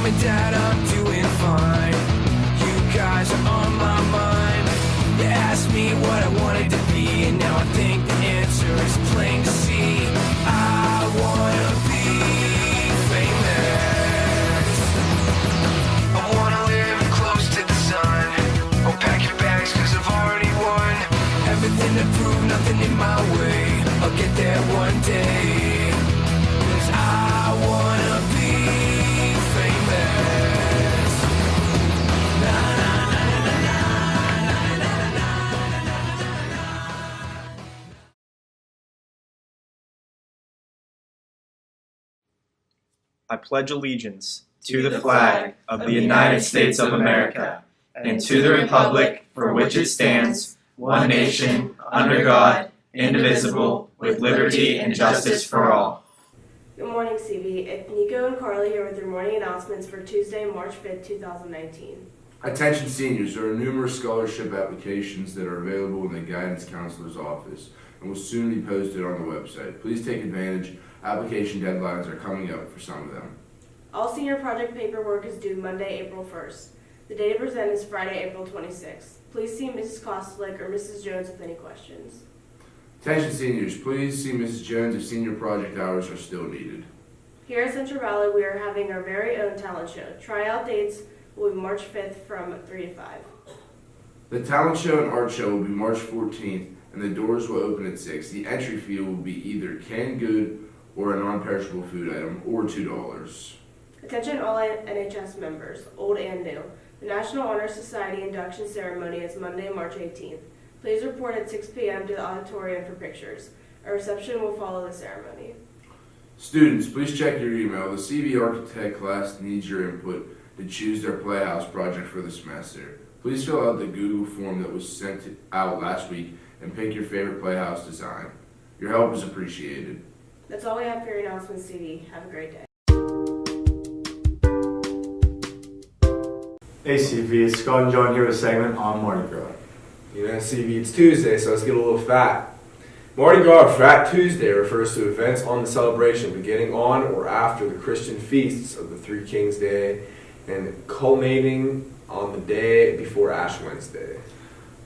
and Dad, I'm doing fine. You guys are on my mind. You asked me what I wanted to be, and now I think the answer is plain to see. I wanna be famous. I wanna live close to the sun. Oh, pack your bags, cause I've already won. Everything to prove, nothing in my way. I'll get there one day. Cause I wanna be famous. Na, na, na, na, na, na, na, na, na. I pledge allegiance to the flag of the United States of America and to the republic for which it stands, one nation, under God, indivisible, with liberty and justice for all. Good morning, CV. It's Nico and Carly here with your morning announcements for Tuesday, March 5th, 2019. Attention seniors, there are numerous scholarship applications that are available in the guidance counselor's office and will soon be posted on the website. Please take advantage. Application deadlines are coming up for some of them. All senior project paperwork is due Monday, April 1st. The date to present is Friday, April 26th. Please see Mrs. Kostlik or Mrs. Jones with any questions. Attention seniors, please see Mrs. Jones if senior project hours are still needed. Here at Central Valley, we are having our very own talent show. Tryout dates will be March 5th from 3 to 5. The talent show and art show will be March 14th and the doors will open at 6. The entry fee will be either canned good or a non-perishable food item, or $2. Attention all NHS members, old and new. The National Honor Society induction ceremony is Monday, March 18th. Please report at 6 p.m. to the auditorium for pictures. A reception will follow the ceremony. Students, please check your email. The CV Architect class needs your input to choose their Playhouse project for the semester. Please fill out the Google form that was sent out last week and pick your favorite Playhouse design. Your help is appreciated. That's all we have for your announcements, CV. Have a great day. Hey CV, it's Scott and John here with a segment on Mardi Gras. You know, CV, it's Tuesday, so let's get a little fat. Mardi Gras or Fat Tuesday refers to events on the celebration beginning on or after the Christian feasts of the Three Kings Day and culminating on the day before Ash Wednesday.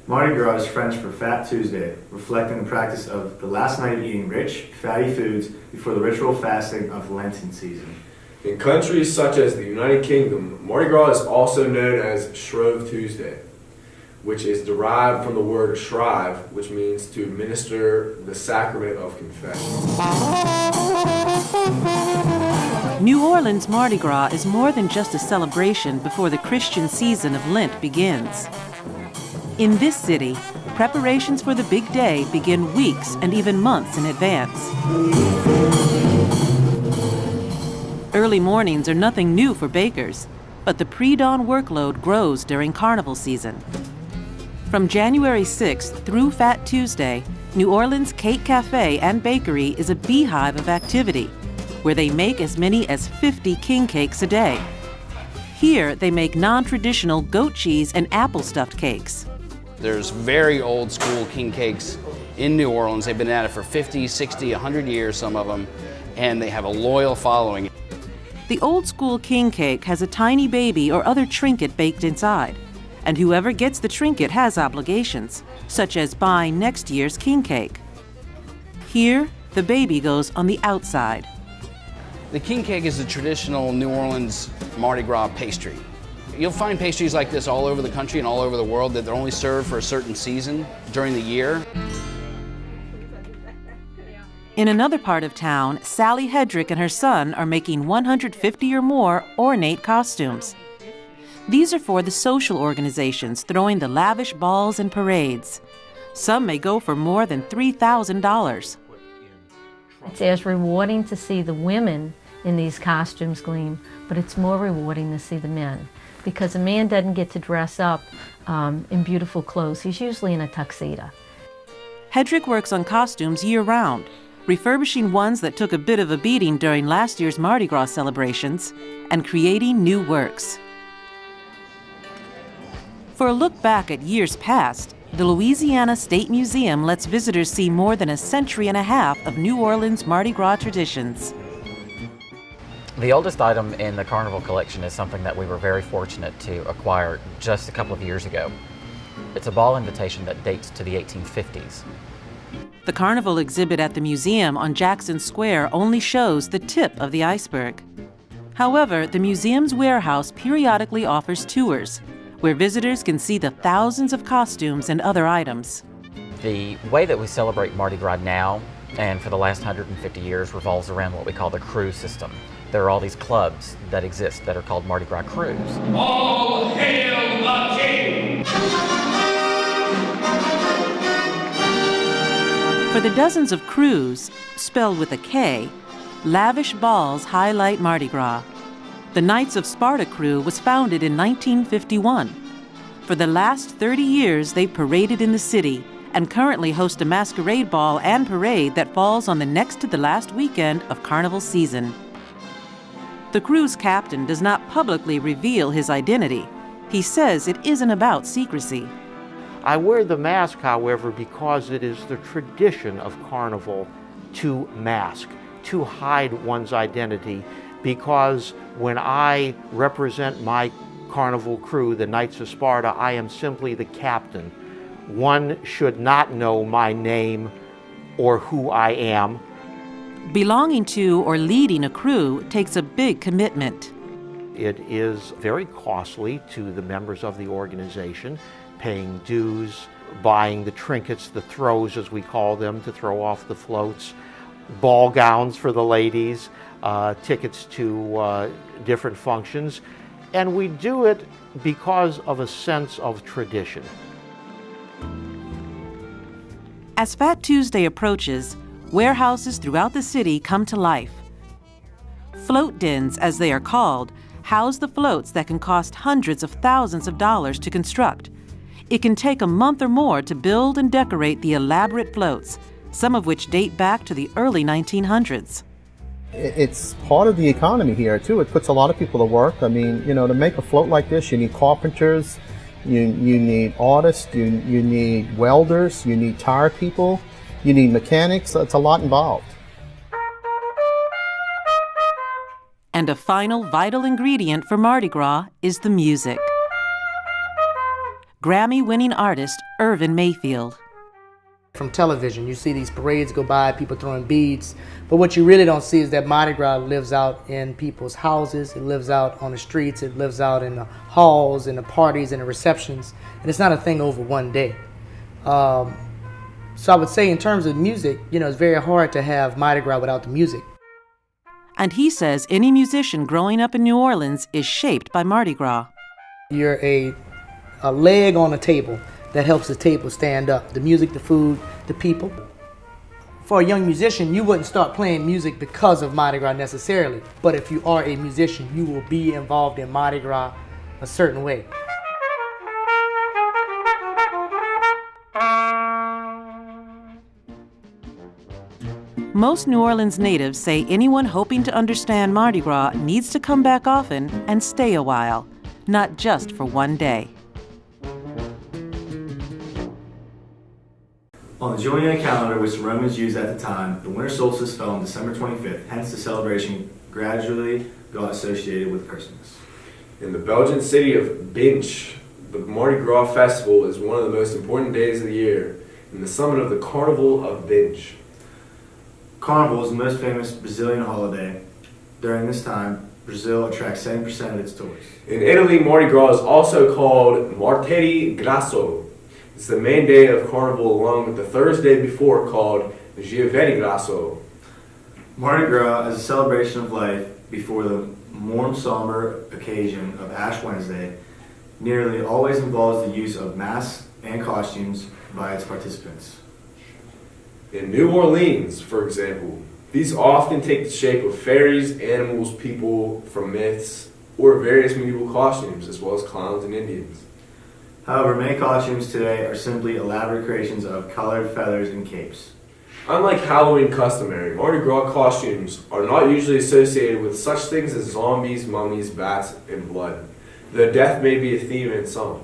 Mardi Gras is French for Fat Tuesday, reflecting the practice of the last night eating rich, fatty foods before the ritual fasting of Lenten season. In countries such as the United Kingdom, Mardi Gras is also known as Shrove Tuesday, which is derived from the word shrive, which means to administer the sacrament of confession. New Orleans Mardi Gras is more than just a celebration before the Christian season of Lent begins. In this city, preparations for the big day begin weeks and even months in advance. Early mornings are nothing new for bakers, but the pre-dawn workload grows during carnival season. From January 6th through Fat Tuesday, New Orleans Cake Cafe and Bakery is a beehive of activity, where they make as many as 50 king cakes a day. Here, they make non-traditional goat cheese and apple stuffed cakes. There's very old school king cakes in New Orleans. They've been at it for 50, 60, 100 years, some of them, and they have a loyal following. The old school king cake has a tiny baby or other trinket baked inside, and whoever gets the trinket has obligations, such as buying next year's king cake. Here, the baby goes on the outside. The king cake is a traditional New Orleans Mardi Gras pastry. You'll find pastries like this all over the country and all over the world that they're only served for a certain season during the year. In another part of town, Sally Hedrick and her son are making 150 or more ornate costumes. These are for the social organizations throwing the lavish balls and parades. Some may go for more than $3,000. It's as rewarding to see the women in these costumes gleam, but it's more rewarding to see the men, because a man doesn't get to dress up in beautiful clothes. He's usually in a tuxedo. Hedrick works on costumes year-round, refurbishing ones that took a bit of a beating during last year's Mardi Gras celebrations, and creating new works. For a look back at years past, the Louisiana State Museum lets visitors see more than a century and a half of New Orleans Mardi Gras traditions. The oldest item in the Carnival collection is something that we were very fortunate to acquire just a couple of years ago. It's a ball invitation that dates to the 1850s. The Carnival exhibit at the museum on Jackson Square only shows the tip of the iceberg. However, the museum's warehouse periodically offers tours, where visitors can see the thousands of costumes and other items. The way that we celebrate Mardi Gras now, and for the last 150 years, revolves around what we call the cruise system. There are all these clubs that exist that are called Mardi Gras Cruise. All hail the king! For the dozens of crews, spelled with a K, lavish balls highlight Mardi Gras. The Knights of Sparta crew was founded in 1951. For the last 30 years, they've paraded in the city and currently host a masquerade ball and parade that falls on the next to the last weekend of Carnival season. The crew's captain does not publicly reveal his identity. He says it isn't about secrecy. I wear the mask, however, because it is the tradition of Carnival to mask, to hide one's identity, because when I represent my Carnival crew, the Knights of Sparta, I am simply the captain. One should not know my name or who I am. Belonging to or leading a crew takes a big commitment. It is very costly to the members of the organization, paying dues, buying the trinkets, the throws as we call them, to throw off the floats, ball gowns for the ladies, tickets to different functions. And we do it because of a sense of tradition. As Fat Tuesday approaches, warehouses throughout the city come to life. Float dens, as they are called, house the floats that can cost hundreds of thousands of dollars to construct. It can take a month or more to build and decorate the elaborate floats, some of which date back to the early 1900s. It's part of the economy here, too. It puts a lot of people to work. I mean, you know, to make a float like this, you need carpenters, you need artists, you need welders, you need tire people, you need mechanics. It's a lot involved. And a final vital ingredient for Mardi Gras is the music. Grammy-winning artist Irvin Mayfield. From television, you see these parades go by, people throwing beads, but what you really don't see is that Mardi Gras lives out in people's houses, it lives out on the streets, it lives out in the halls, in the parties, and the receptions, and it's not a thing over one day. So I would say in terms of music, you know, it's very hard to have Mardi Gras without the music. And he says any musician growing up in New Orleans is shaped by Mardi Gras. You're a leg on a table that helps the table stand up. The music, the food, the people. For a young musician, you wouldn't start playing music because of Mardi Gras necessarily, but if you are a musician, you will be involved in Mardi Gras a certain way. Most New Orleans natives say anyone hoping to understand Mardi Gras needs to come back often and stay a while, not just for one day. On the Julian calendar, which the Romans used at the time, the winter solstice fell on December 25th, hence the celebration gradually got associated with Christmas. In the Belgian city of Binche, the Mardi Gras festival is one of the most important days of the year, and the summit of the Carnival of Binche. Carnival is the most famous Brazilian holiday. During this time, Brazil attracts 70% of its tourists. In Italy, Mardi Gras is also called Martedì Grasso. It's the main day of Carnival along with the Thursday before called Giovedì Grasso. Mardi Gras is a celebration of life before the warm, somber occasion of Ash Wednesday. Nearly always involves the use of masks and costumes by its participants. In New Orleans, for example, these often take the shape of fairies, animals, people from myths, or various medieval costumes, as well as clowns and Indians. However, many costumes today are simply elaborate creations of colored feathers and capes. Unlike Halloween customary, Mardi Gras costumes are not usually associated with such things as zombies, mummies, bats, and blood, though death may be a theme in some.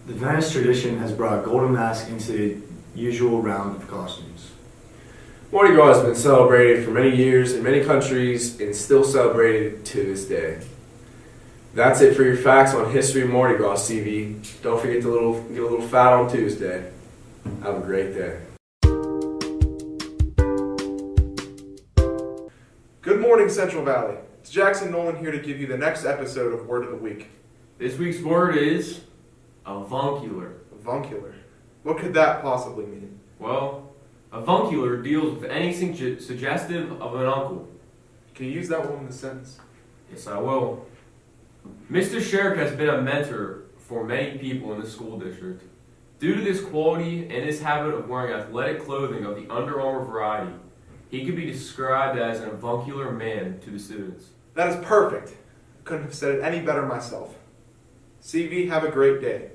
The Venice tradition has brought golden masks into the usual round of costumes. Mardi Gras has been celebrated for many years in many countries and still celebrated to this day. That's it for your facts on history of Mardi Gras, CV. Don't forget to get a little fat on Tuesday. Have a great day. Good morning, Central Valley. It's Jackson Nolan here to give you the next episode of Word of the Week. This week's word is avuncular. Avuncular. What could that possibly mean? Well, avuncular deals with anything suggestive of an uncle. Can you use that one in a sentence? Yes, I will. Mr. Sherrick has been a mentor for many people in the school district. Due to this quality and his habit of wearing athletic clothing of the Under Armour variety, he could be described as an avuncular man to the students. That is perfect. Couldn't have said it any better myself. CV, have a great day.